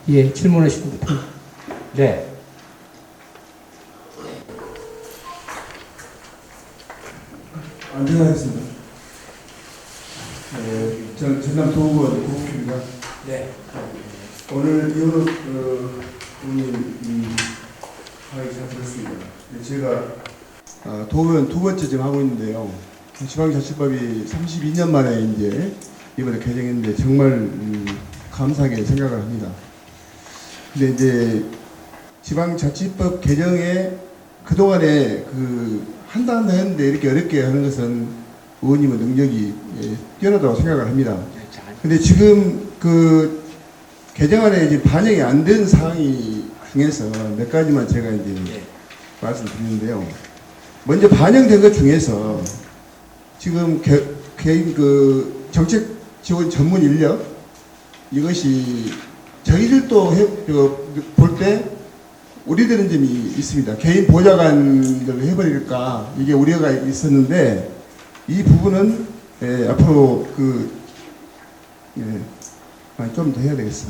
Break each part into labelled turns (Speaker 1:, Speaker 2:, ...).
Speaker 1: 예, 질문하시면 됩니다.
Speaker 2: 네.
Speaker 3: 안전하겠습니다. 저는 전남 도의원 고국입니다.
Speaker 2: 네.
Speaker 3: 오늘 이후로 오늘 하기 잘 들었습니다. 제가 도의원 두 번째 지금 하고 있는데요. 지방자치법이 32년 만에 이제 이번에 개정했는데 정말 감사하게 생각을 합니다. 근데 이제 지방자치법 개정에 그동안에 한다 했는데 이렇게 어렵게 하는 것은 의원님의 능력이 뛰어나다고 생각을 합니다. 근데 지금 개정안에 이제 반영이 안 된 사항이 중에서 몇 가지만 제가 이제 말씀드리는데요. 먼저 반영된 것 중에서 지금 개인 정책 지원 전문 인력 이것이 저희들도 볼 때 우려되는 점이 있습니다. 개인 보좌관들을 해버릴까 이게 우려가 있었는데 이 부분은 앞으로 좀 더 해야 되겠어.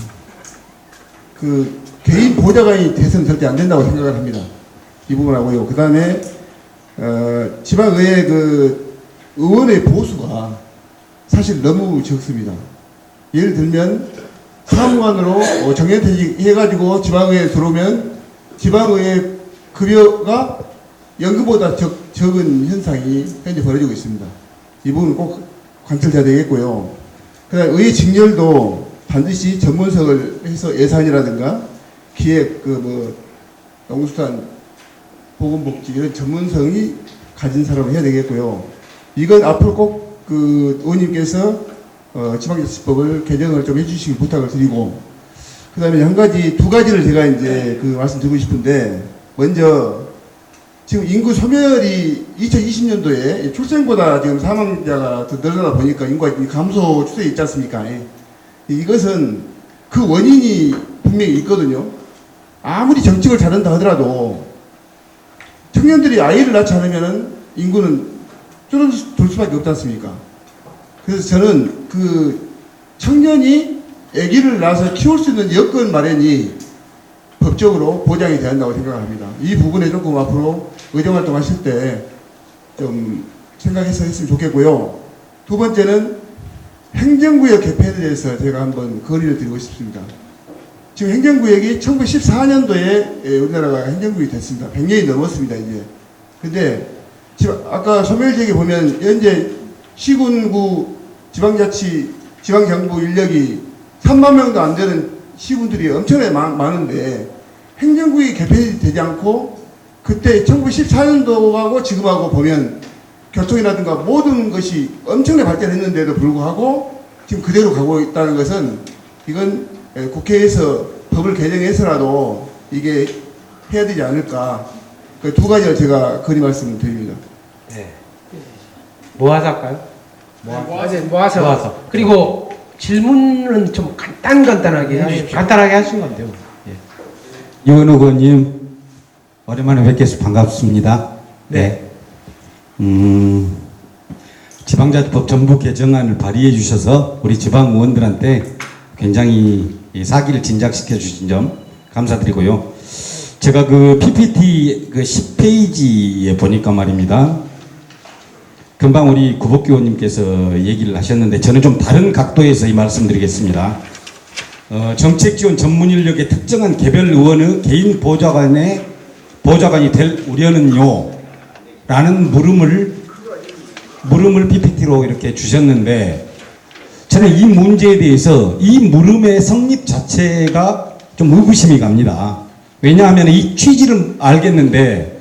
Speaker 3: 개인 보좌관이 돼서는 절대 안 된다고 생각을 합니다. 이 부분하고요. 그 다음에 지방의회 의원의 보수가 사실 너무 적습니다. 예를 들면 사무관으로 정년퇴직 해가지고 지방의회에 들어오면 지방의회 급여가 연금보다 적은 현상이 현재 벌어지고 있습니다. 이 부분은 꼭 관철돼야 되겠고요. 그다음 의회 직렬도 반드시 전문성을 해서 예산이라든가 기획, 농수산, 보건복지 이런 전문성이 가진 사람을 해야 되겠고요. 이건 앞으로 꼭 의원님께서 지방자치법을 개정을 좀 해주시기 부탁을 드리고, 그 다음에 두 가지를 제가 이제 말씀드리고 싶은데, 먼저 지금 인구 소멸이 2020년도에 출생보다 지금 사망자가 더 늘어나다 보니까 인구가 감소 추세에 있지 않습니까? 이것은 그 원인이 분명히 있거든요. 아무리 정책을 잘한다 하더라도 청년들이 아이를 낳지 않으면 인구는 줄어들 수밖에 없지 않습니까? 그래서 저는 청년이 아기를 낳아서 키울 수 있는 여건 마련이 법적으로 보장이 돼야 한다고 생각합니다. 이 부분에 조금 앞으로 의정활동 하실 때 좀 생각해서 했으면 좋겠고요. 두 번째는 행정구역 개편에 대해서 제가 한번 건의를 드리고 싶습니다. 지금 행정구역이 1914년도에 우리나라가 행정구역이 됐습니다. 100년이 넘었습니다, 이제. 근데 아까 소멸지역에 보면 현재 시군구 지방정부 인력이 3만 명도 안 되는 시군들이 엄청나게 많은데 행정구역이 개편이 되지 않고 그때 1914년도하고 지금하고 보면 교통이라든가 모든 것이 엄청나게 발전했는데도 불구하고 지금 그대로 가고 있다는 것은 이건 국회에서 법을 개정해서라도 이게 해야 되지 않을까. 그 두 가지를 제가 건의 말씀을 드립니다.
Speaker 2: 네. 모아서 할까요?
Speaker 1: 모아서. 그리고 질문은 좀 간단하게 해주십시오.
Speaker 2: 간단하게 하시면 돼요.
Speaker 4: 이원 의원님 오랜만에 뵙겠습니다. 반갑습니다.
Speaker 2: 네.
Speaker 4: 지방자치법 전부 개정안을 발의해 주셔서 우리 지방 의원들한테 굉장히 사기를 진작시켜 주신 점 감사드리고요. 제가 PPT 10페이지에 보니까 말입니다. 금방 우리 구복기 의원님께서 얘기를 하셨는데 저는 좀 다른 각도에서 이 말씀드리겠습니다. 정책지원 전문인력의 특정한 개별 의원의 개인 보좌관이 될 우려는요? 라는 물음을 PPT로 이렇게 주셨는데 저는 이 문제에 대해서 이 물음의 성립 자체가 좀 의구심이 갑니다. 왜냐하면 이 취지를 알겠는데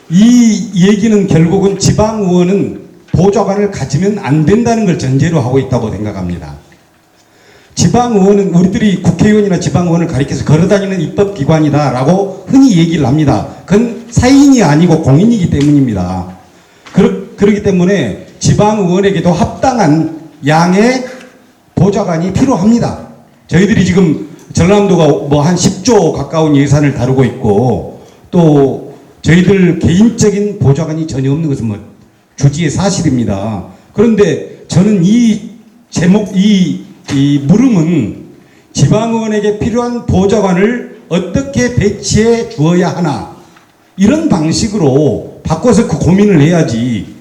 Speaker 4: 이 얘기는 결국은 지방의원은 보좌관을 가지면 안 된다는 걸 전제로 하고 있다고 생각합니다. 지방의원은 우리들이 국회의원이나 지방의원을 가리켜서 걸어다니는 입법기관이다라고 흔히 얘기를 합니다. 그건 사인이 아니고 공인이기 때문입니다. 그렇기 때문에 지방의원에게도 합당한 양의 보좌관이 필요합니다. 저희들이 지금 전라남도가 한 10조 가까운 예산을 다루고 있고 또 저희들 개인적인 보좌관이 전혀 없는 것은 주지의 사실입니다. 그런데 저는 이 물음은 지방의원에게 필요한 보좌관을 어떻게 배치해 주어야 하나 이런 방식으로 바꿔서 그 고민을 해야지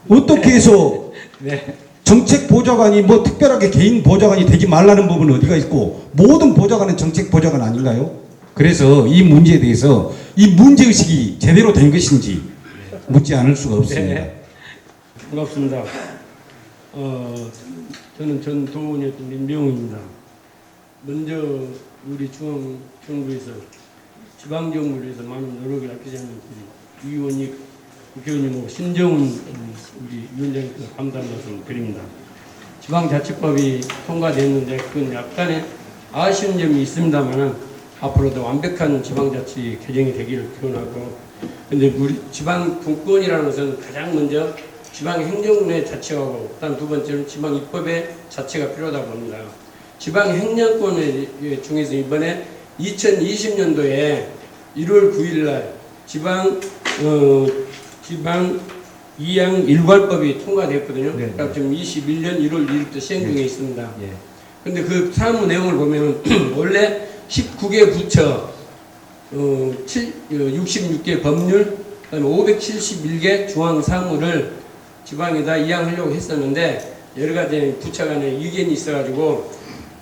Speaker 4: 어떻게 해서
Speaker 2: 네.
Speaker 4: 정책 보좌관이 뭐 특별하게 개인 보좌관이 되지 말라는 부분은 어디가 있고 모든 보좌관은 정책 보좌관 아닌가요? 그래서 이 문제에 대해서 이 문제의식이 제대로 된 것인지 묻지 않을 수가 없습니다.
Speaker 2: 네.
Speaker 5: 반갑습니다. 저는 전 도원의 민병우입니다. 먼저 우리 중앙정부에서 지방정부를 위해서 많은 노력을 하기 전에 위원님, 국회의원님하고 신정훈 우리 위원장님께서 감사 말씀 드립니다. 지방자치법이 통과됐는데 그건 약간의 아쉬운 점이 있습니다만 앞으로도 완벽한 지방자치 개정이 되기를 기원하고 근데 우리 지방 분권이라는 것은 가장 먼저 지방 행정의 자체하고 일단 두 번째는 지방 입법의 자체가 필요하다고 봅니다. 지방 행정권 중에서 이번에 2020년도에 1월 9일 날 지방 2양 일괄법이 통과됐거든요.
Speaker 2: 네.
Speaker 5: 그러니까 지금 21년 1월 1일부터 시행 중에 있습니다.
Speaker 2: 예.
Speaker 5: 근데 그 사무 내용을 보면 원래 19개 부처 66개 법률 그다음에 571개 중앙 사무를 지방에다 이양하려고 했었는데 여러 가지 부처 간에 의견이 있어가지고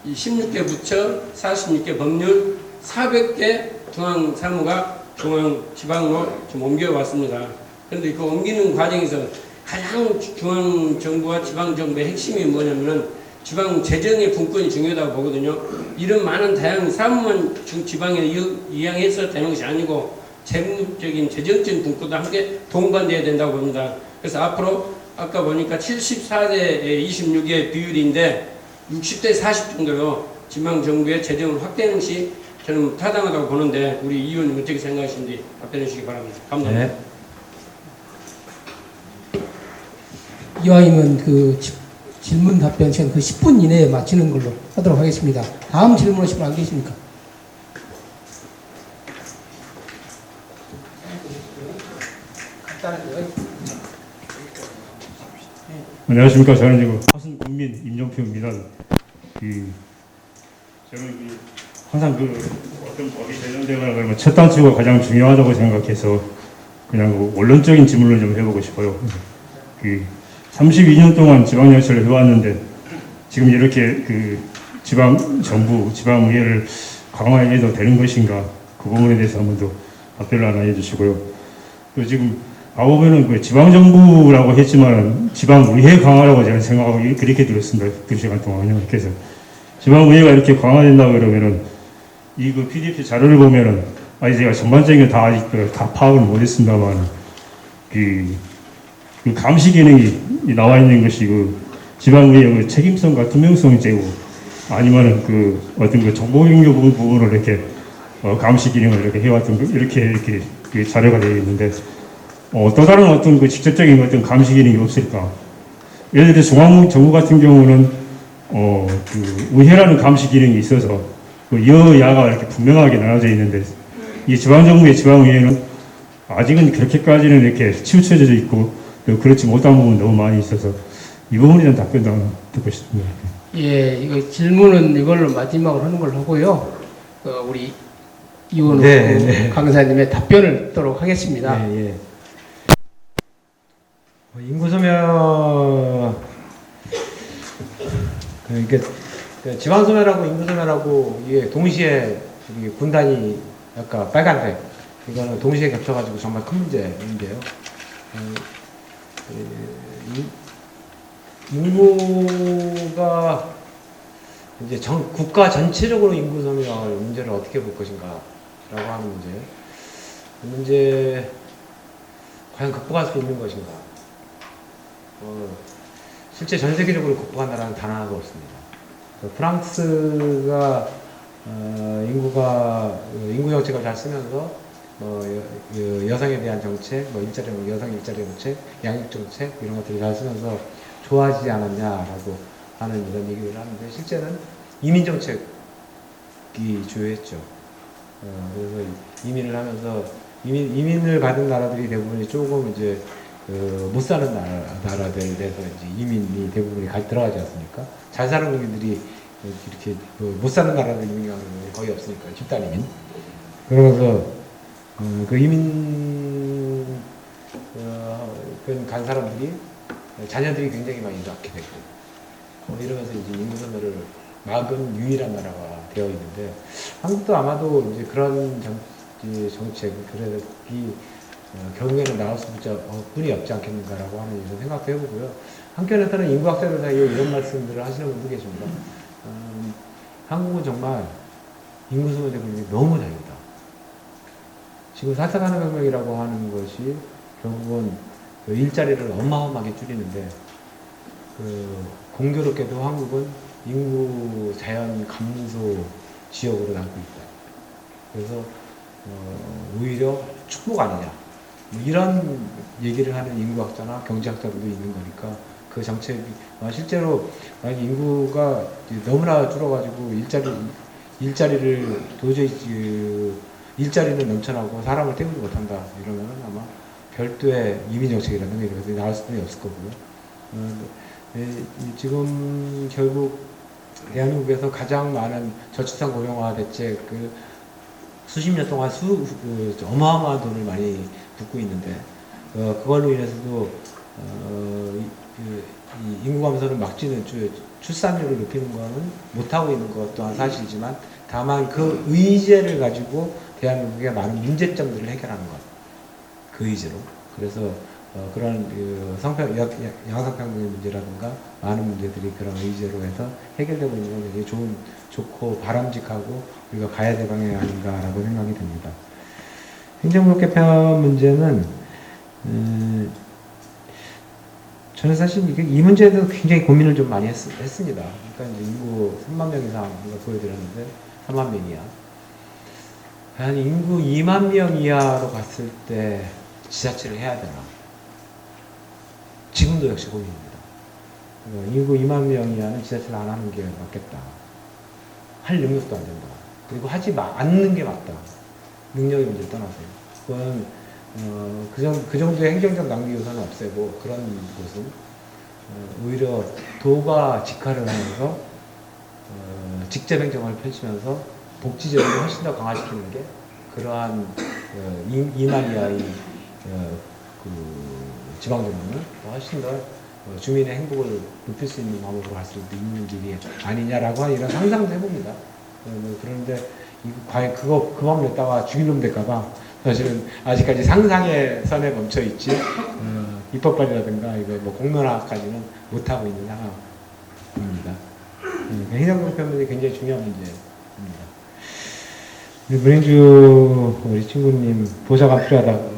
Speaker 5: 이 16개 부처 46개 법률 400개 중앙 사무가 중앙 지방으로 좀 옮겨왔습니다. 그런데 그 옮기는 과정에서 가장 중앙 정부와 지방 정부의 핵심이 뭐냐면은 지방 재정의 분권이 중요하다고 보거든요. 이런 많은 다양한 사무만 지방에 이양해서 되는 것이 아니고 재무적인 재정적인 분권도 함께 동반돼야 된다고 봅니다. 그래서 앞으로 아까 보니까 74대 26의 비율인데 60대 40 정도로 지방 정부의 재정을 확대하는 것이 저는 타당하다고 보는데 우리 의원님 어떻게 생각하시는지 답변해 주시기 바랍니다. 감사합니다.
Speaker 2: 네.
Speaker 1: 이왕이면 그 질문 답변 시간 그 10분 이내에 마치는 걸로 하도록 하겠습니다. 다음 질문하실 분 안 계십니까?
Speaker 6: 안녕하십니까. 저는 지금 화순 국민 임종표입니다. 저는 항상 어떤 법이 제정되거나 그러면 첫 단추가 가장 중요하다고 생각해서 그냥 원론적인 질문을 좀 해보고 싶어요. 32년 동안 지방자치를 해왔는데 지금 이렇게 지방 정부, 지방의회를 강화해도 되는 것인가 그 부분에 대해서 한 번 더 답변을 하나 해주시고요. 또 지금 보면은 지방정부라고 했지만 지방의회 강화라고 저는 생각하고 그렇게 들었습니다. 2시간 동안요. 그래서 지방의회가 이렇게 강화된다고 그러면은 PDF 자료를 보면은 제가 전반적인 다 아직 다 파악을 못했습니다만 그 감시 기능이 나와 있는 것이 지방의회 책임성과 투명성이 되고 아니면은 어떤 정보 공유 부분을 이렇게 감시 기능을 이렇게 해왔던 이렇게 그 자료가 되어 있는데 또 다른 어떤 직접적인 어떤 감시 기능이 없을까? 예를 들어 중앙 정부 같은 경우는 의회라는 감시 기능이 있어서 여야가 이렇게 분명하게 나눠져 있는데 이 지방 정부의 지방의회는 아직은 그렇게까지는 이렇게 치우쳐져 있고 그렇지 못한 부분 너무 많이 있어서 이 부분에 대한 답변도 하나 듣고 싶습니다.
Speaker 1: 예, 이거 질문은 이걸로 마지막으로 하는 걸로 하고요. 우리 이원호
Speaker 2: 네.
Speaker 1: 강사님의 답변을 듣도록 하겠습니다.
Speaker 2: 예, 예. 인구 소멸 그러니까 지방 소멸하고 인구 소멸하고 이게 동시에 이게 군단이 아까 빨간색 이거는 동시에 겹쳐가지고 정말 큰 문제인데요. 인구가 이제 국가 전체적으로 인구 소멸 문제를 어떻게 볼 것인가라고 하는 문제 과연 극복할 수 있는 것인가? 실제 전 세계적으로 극복한 나라는 단 하나도 없습니다. 프랑스가 인구 정책을 잘 쓰면서 여성에 대한 정책, 여성 일자리 정책, 양육 정책 이런 것들을 잘 쓰면서 좋아지지 않았냐라고 하는 이런 얘기를 하는데 실제는 이민 정책이 주요했죠. 그래서 이민을 하면서 이민을 받은 나라들이 대부분이 조금 이제 못 사는 나라들에 대해서 이제 이민이 대부분이 들어가지 않습니까? 잘 사는 국민들이 이렇게 못 사는 나라를 이민가는 거의 없으니까 집단 이민. 그러면서 그 이민 간 사람들이 자녀들이 굉장히 많이 낳게 되고 이러면서 이제 인구 소멸을 막은 유일한 나라가 되어 있는데 한국도 아마도 이제 그런 정책 그래서 결국에는 나올 수뿐이 없지 않겠는가라고 하는 이런 생각도 해보고요. 한편에서는 인구학자들 사이에 이런 말씀들을 하시는 분도 계십니다. 한국은 정말 인구 소멸 대국이 너무 다행이다. 지금 4차 산업혁명이라고 하는 것이 결국은 그 일자리를 어마어마하게 줄이는데 공교롭게도 한국은 인구 자연 감소 지역으로 남고 있다. 그래서 오히려 축복 아니냐 뭐 이런 얘기를 하는 인구학자나 경제학자들도 있는 거니까 그 정책이 실제로 만약 인구가 너무나 줄어가지고 일자리를 도저히 일자리는 넘쳐나고 사람을 태우지 못한다 이러면 아마 별도의 이민 정책이라든가 이런 것들이 나올 수는 없을 거고요. 지금 결국 대한민국에서 가장 많은 저출산 고령화 대책 수십 년 동안 어마어마한 돈을 많이 붓고 있는데 그걸로 인해서도 이 인구 감소를 막지는 출산율을 높이는 거는 못하고 있는 것 또한 사실이지만 다만 그 의제를 가지고 대한민국의 많은 문제점들을 해결하는 것. 그 의제로. 그래서 그런 양성평등의 문제라든가 많은 문제들이 그런 의제로 해서 해결되고 있는 건 굉장히 좋고 바람직하고 우리가 가야 될 방향이 아닌가라고 생각이 듭니다. 행정력 개편 문제는 저는 사실 이 문제에 대해서 굉장히 고민을 좀 많이 했습니다. 그러니까 이제 인구 3만 명 이상 보여드렸는데 3만 명 이하. 한 인구 2만 명 이하로 갔을 때 지자체를 해야 되나? 지금도 역시 고민입니다. 인구 2만 명 이하는 지자체를 안 하는 게 맞겠다. 할 능력도 안 된다. 그리고 하지 않는 게 맞다. 능력의 문제를 떠나서요. 그건 그 정도의 행정적 낭비 요소는 없애고 그런 곳은 오히려 도가 직할을 하면서 직접 행정을 펼치면서 복지제도를 훨씬 더 강화시키는 게 그러한 2만 이하의 지방정부는 훨씬 더 주민의 행복을 높일 수 있는 방법으로 갈 수 있는 길이 아니냐라고 하는 이런 상상도 해봅니다. 그런데 과연 그 밥 냈다가 죽일 놈 될까봐 사실은 아직까지 상상의 선에 멈춰 있지 입법 발의라든가 이거 뭐 공론화까지는 못 하고 있는 상황입니다. 행정적 표현이 굉장히 중요한 문제입니다. 문행주 우리 친구님 보좌가 필요하다고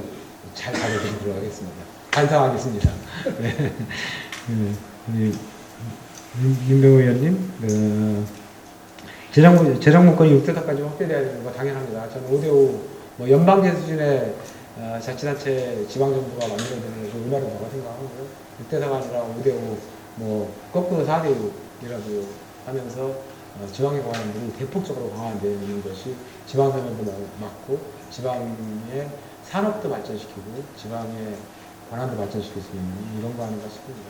Speaker 2: 잘 가르쳐드리도록 하겠습니다. 반성하겠습니다. 네. 우리 윤병호 의원님, 재정문건이 6대4까지 확대돼야 되는 거 당연합니다. 저는 5대5 뭐 연방제 수준의 자치단체 지방정부가 만들어야 되는 게 얼마나 좋다고 생각하고요. 6대4가 아니라 5대5 뭐 거꾸로 4대6이라도 하면서 지방의 권한들이 대폭적으로 강화되는 것이 지방선거도 막고 지방의 산업도 발전시키고 지방의 권한도 발전시킬 수 있는 이런 거 아닌가 싶습니다.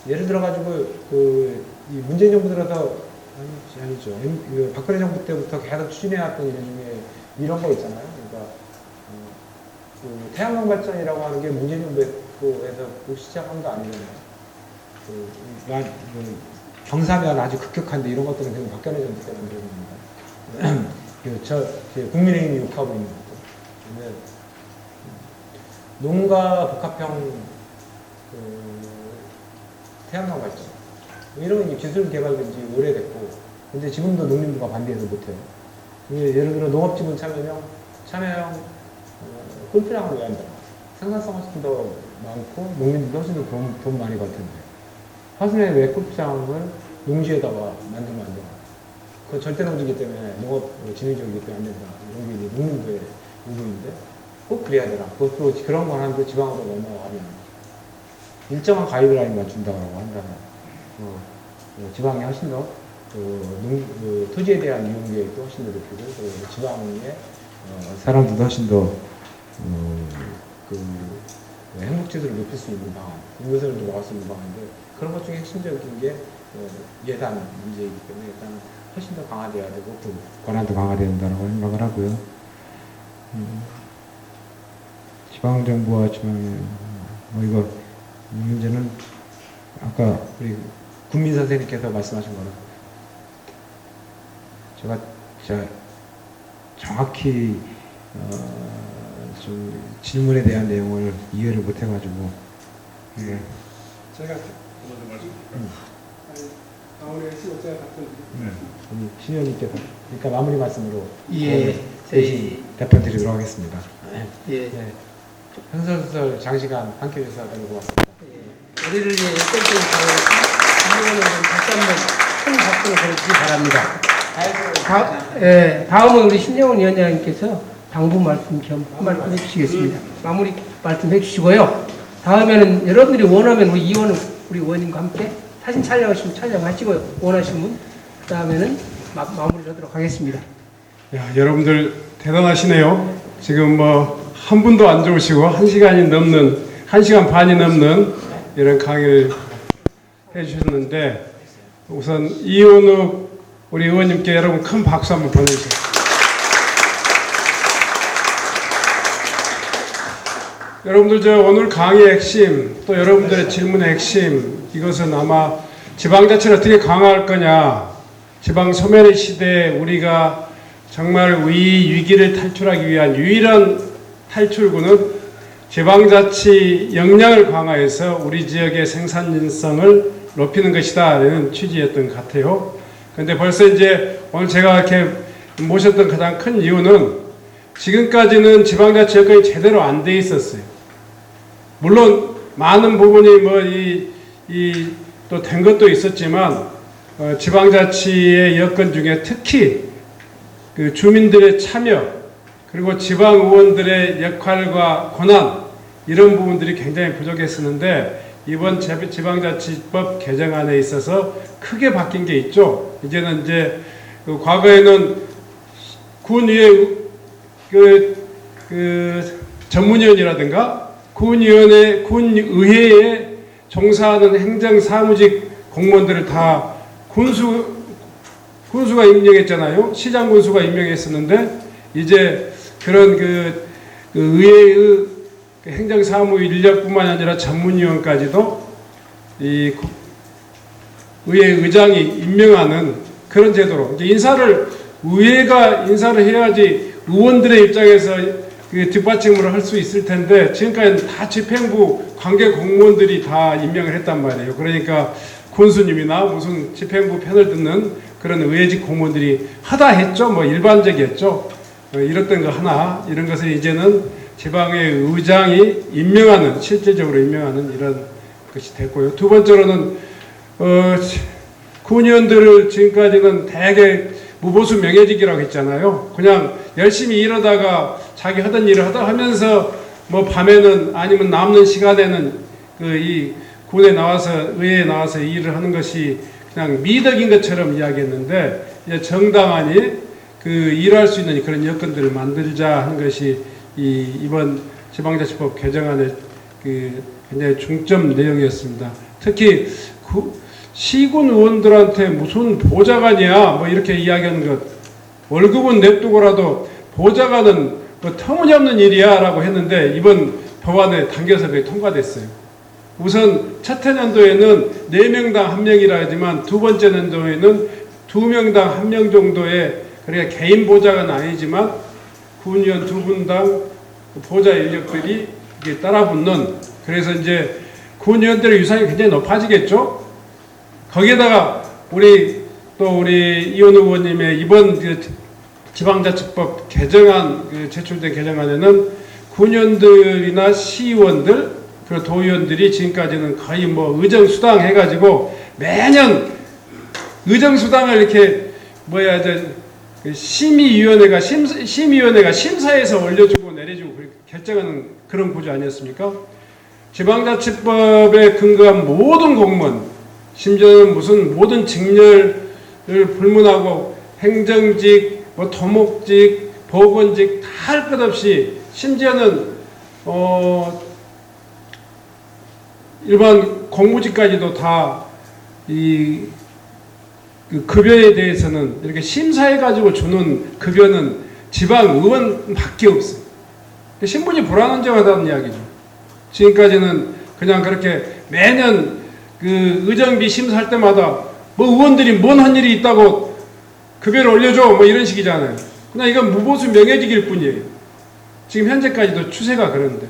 Speaker 2: 예를 들어가지고 이 문재인 정부 들어서 아니죠. 박근혜 정부 때부터 계속 추진해왔던 일 중에 이런 거 있잖아요. 그러니까 태양광 발전이라고 하는 게 문재인 정부에서 시작한 거 아니잖아요. 경사면 아주 급격한데 이런 것들은 계속 박근혜 정부 때 만들어진 겁니다. 국민의힘이 욕하고 있는 것도. 근데 농가 복합형 태양광 발전 이런 기술 개발된 지 오래됐고 근데 지금도 농림부가 반대해서 못해요. 예를 들어 농업지분 참여형 골프장을 왜 한다? 생산성 훨씬 더 많고 농민들도 훨씬 더 돈 많이 벌 텐데 화순에 왜 골프장을 농지에다가 만들면 안 되나? 그 절대 농지이기 때문에 농업 진흥지역이기 때문에 안 된다. 이런 게 농민부의 요구인데 꼭 그래야 되나? 그것도 그런 권한도 지방으로 넘어가면 일정한 가이드라인만 준다고 한다면 지방이 훨씬 더 토지에 대한 이용 계획도 훨씬 더 높이고 그리고 지방의 사람들도 훨씬 더 행복 지수를 높일 수 있는 방안, 인구선을 막을 수 있는 방안인데 그런 것 중에 핵심적인 게 예산 문제이기 때문에 일단 훨씬 더 강화돼야 되고 또 권한도 강화돼야 된다고 생각을 하고요. 지방정부와 지방 이거 이 문제는 아까 우리 국민 선생님께서 말씀하신 거는 제가 정확히 좀 질문에 대한 내용을 이해를 못 해가지고
Speaker 5: 제가
Speaker 2: 우리 신현님께서 그러니까 마무리 말씀으로
Speaker 1: 예,
Speaker 2: 대신 답변 드리도록 하겠습니다.
Speaker 1: 예.
Speaker 2: 네. 현설설 장시간 함께 해주셔서 너무 고맙습니다.
Speaker 1: 우리를 위해 땡땡이 강을 다시 한번 큰 박수를 보내주시기 바랍니다. 다음은 우리 신영훈 위원장님께서 당부 말씀 겸 한 말씀 해주시겠습니다. 마무리 말씀 해주시고요. 다음에는 여러분들이 원하면 우리 우리 의원님과 함께 사진 촬영하시면 촬영하시고요. 원하시는 분, 그 다음에는 마무리를 하도록 하겠습니다.
Speaker 7: 야, 여러분들 대단하시네요. 지금 뭐 한 분도 안 좋으시고 1시간 반이 넘는 이런 강의를 해주셨는데 우선 이현욱 우리 의원님께 여러분 큰 박수 한번 보내주세요. 여러분들 오늘 강의의 핵심 또 여러분들의 질문의 핵심 이것은 아마 지방자치를 어떻게 강화할 거냐, 지방 소멸의 시대에 우리가 정말 위기를 탈출하기 위한 유일한 탈출구는 지방자치 역량을 강화해서 우리 지역의 생산성을 높이는 것이다라는 취지였던 것 같아요. 그런데 벌써 이제 오늘 제가 이렇게 모셨던 가장 큰 이유는 지금까지는 지방자치 여건이 제대로 안 돼 있었어요. 물론 많은 부분이 또 된 것도 있었지만 지방자치의 여건 중에 특히 그 주민들의 참여 그리고 지방 의원들의 역할과 권한 이런 부분들이 굉장히 부족했었는데 이번 지방자치법 개정안에 있어서 크게 바뀐 게 있죠. 이제는 이제 과거에는 군의회 전문위원이라든가 군의회에 종사하는 행정사무직 공무원들을 다 군수가 임명했잖아요. 시장 군수가 임명했었는데 이제 그런 의회의 행정사무 인력뿐만 아니라 전문위원까지도 이 의회 의장이 임명하는 그런 제도로 이제 의회가 인사를 해야지 의원들의 입장에서 뒷받침으로 할 수 있을 텐데 지금까지는 다 집행부 관계 공무원들이 다 임명을 했단 말이에요. 그러니까 군수님이나 무슨 집행부 편을 듣는 그런 의회직 공무원들이 하다 했죠. 뭐 일반적이었죠. 이랬던 거 하나 이런 것을 이제는 지방의 의장이 실질적으로 임명하는 이런 것이 됐고요. 두 번째로는 군의원들을 지금까지는 대개 무보수 명예직이라고 했잖아요. 그냥 열심히 일하다가 자기 하던 일을 하면서 뭐 밤에는 아니면 남는 시간에는 이 군에 나와서 의회에 나와서 일을 하는 것이 그냥 미덕인 것처럼 이야기했는데 이제 정당하니 일할 수 있는 그런 여건들을 만들자 하는 것이 이번 지방자치법 개정안의 굉장히 중점 내용이었습니다. 특히 시군 의원들한테 무슨 보좌관이야 뭐 이렇게 이야기하는 것, 월급은 냅두고라도 보좌관은 터무니없는 일이야 라고 했는데 이번 법안에 당겨서 그게 통과됐어요. 우선 첫 해년도에는 4명당 1명이라 하지만 두 번째 년도에는 2명당 1명 정도의 그러니까 개인 보좌관 아니지만 군의원 2분당 보좌 인력들이 이게 따라붙는, 그래서 이제 군의원들의 유상이 굉장히 높아지겠죠. 거기에다가 우리 이현우 의원님의 이번 지방자치법 개정안 제출된 개정안에는 군의원들이나 시의원들 그리고 도의원들이 지금까지는 거의 뭐 의정수당 해가지고 매년 의정수당을 이렇게 심의위원회가 심사해서 올려주고 내려주고 결정하는 그런 구조 아니었습니까? 지방자치법에 근거한 모든 공무원, 심지어는 무슨 모든 직렬을 불문하고 행정직, 토목직, 보건직 다 할 것 없이 심지어는 일반 공무직까지도 다 그 급여에 대해서는 이렇게 심사해가지고 주는 급여는 지방 의원밖에 없어요. 신분이 불안정하다는 이야기죠. 지금까지는 그냥 그렇게 매년 그 의정비 심사할 때마다 뭐 의원들이 뭔 한 일이 있다고 급여를 올려줘 뭐 이런 식이잖아요. 그냥 이건 무보수 명예직일 뿐이에요. 지금 현재까지도 추세가 그런데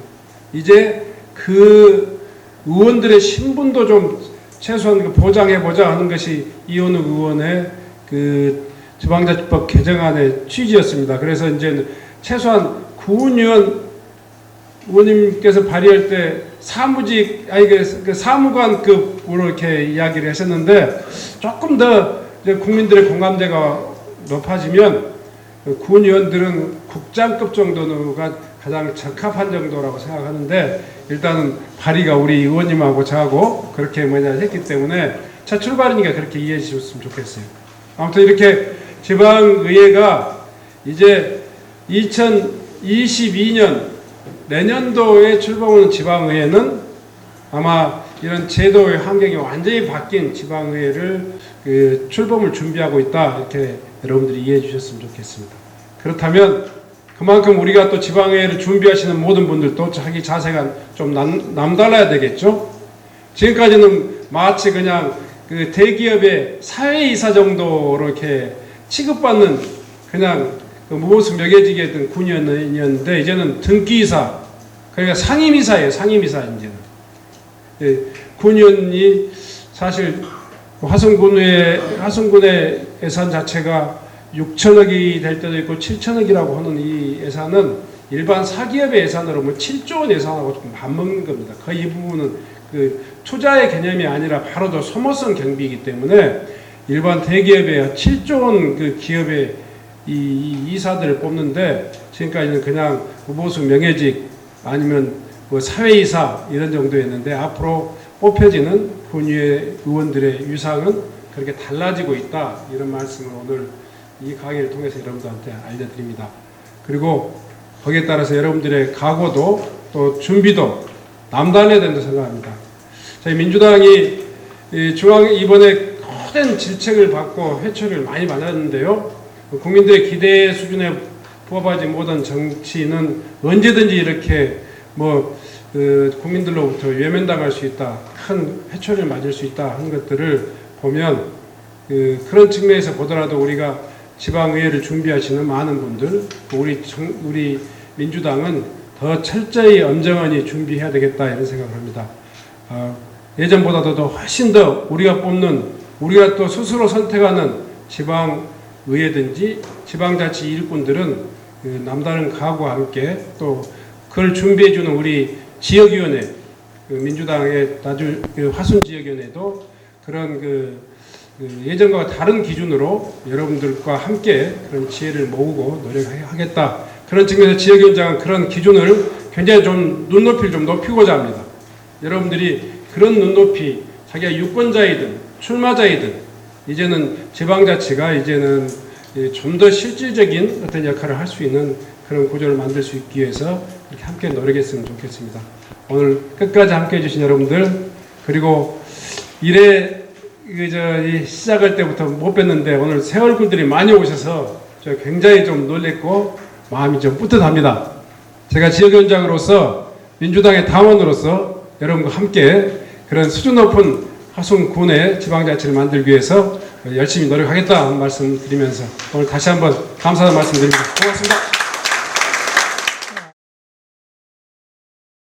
Speaker 7: 이제 그 의원들의 신분도 좀 최소한 보장해보자 하는 것이 이현욱 의원의 그 지방자치법 개정안의 취지였습니다. 그래서 이제 최소한 구의원 의원님께서 발의할 때 사무직, 그 사무관급으로 이렇게 이야기를 하셨는데 조금 더 이제 국민들의 공감대가 높아지면 구의원들은 국장급 정도가 가장 적합한 정도라고 생각하는데 일단은 발의가 우리 의원님하고 저하고 그렇게 했기 때문에 첫 출발이니까 그렇게 이해해 주셨으면 좋겠어요. 아무튼 이렇게 지방의회가 이제 2022년 내년도에 출범하는 지방의회는 아마 이런 제도의 환경이 완전히 바뀐 지방의회를 출범을 준비하고 있다 이렇게 여러분들이 이해해 주셨으면 좋겠습니다. 그렇다면 그만큼 우리가 또 지방의회를 준비하시는 모든 분들도 자기 자세가 좀 남달라야 되겠죠. 지금까지는 마치 그냥 그 대기업의 사회이사 정도로 이렇게 취급받는 그냥 그 무보수 명예직이었던 군의원이었는데 이제는 등기이사, 그러니까 상임이사예요. 상임이사 이제는. 군의원이 사실 화순군의 예산 자체가 6천억이 될 때도 있고 7천억이라고 하는 이 예산은 일반 사기업의 예산으로 뭐 7조 원 예산하고 좀 맞먹는 겁니다. 거의 이 부분은 그 투자의 개념이 아니라 바로 저 소모성 경비이기 때문에 일반 대기업의 7조 원 그 기업의 이 이사들을 뽑는데 지금까지는 그냥 무보수 명예직 아니면 뭐 사회이사 이런 정도였는데 앞으로 뽑혀지는 군의회 의원들의 위상은 그렇게 달라지고 있다 이런 말씀을 오늘 이 강의를 통해서 여러분들한테 알려드립니다. 그리고 거기에 따라서 여러분들의 각오도 또 준비도 남달라야 된다고 생각합니다. 저희 민주당이 이번에 거대한 질책을 받고 회초리를 많이 맞았는데요. 국민들의 기대 수준에 부합하지 못한 정치는 언제든지 이렇게 국민들로부터 외면당할 수 있다, 큰 회초리를 맞을 수 있다 하는 것들을 보면 그런 측면에서 보더라도 우리가 지방의회를 준비하시는 많은 분들, 우리 민주당은 더 철저히 엄정하니 준비해야 되겠다 이런 생각을 합니다. 예전보다도 훨씬 더 우리가 우리가 또 스스로 선택하는 지방의회든지 지방자치 일꾼들은 남다른 각오와 함께 또 그걸 준비해주는 우리 지역위원회, 민주당의 화순지역위원회도 그런 예전과 다른 기준으로 여러분들과 함께 그런 지혜를 모으고 노력하겠다. 그런 측면에서 지역위원장은 그런 기준을 굉장히 좀 눈높이를 좀 높이고자 합니다. 여러분들이 그런 눈높이, 자기가 유권자이든 출마자이든 이제는 지방자치가 이제는 좀 더 실질적인 어떤 역할을 할 수 있는 그런 구조를 만들 수 있기 위해서 이렇게 함께 노력했으면 좋겠습니다. 오늘 끝까지 함께 해주신 여러분들, 그리고 시작할 때부터 못 뵀는데 오늘 새 얼굴들이 많이 오셔서 저 굉장히 좀 놀랬고 마음이 좀 뿌듯합니다. 제가 지역위원장으로서 민주당의 당원으로서 여러분과 함께 그런 수준 높은 화순군의 지방자치를 만들기 위해서 열심히 노력하겠다 하는 말씀 드리면서 오늘 다시 한번 감사의 말씀 드립니다. 고맙습니다.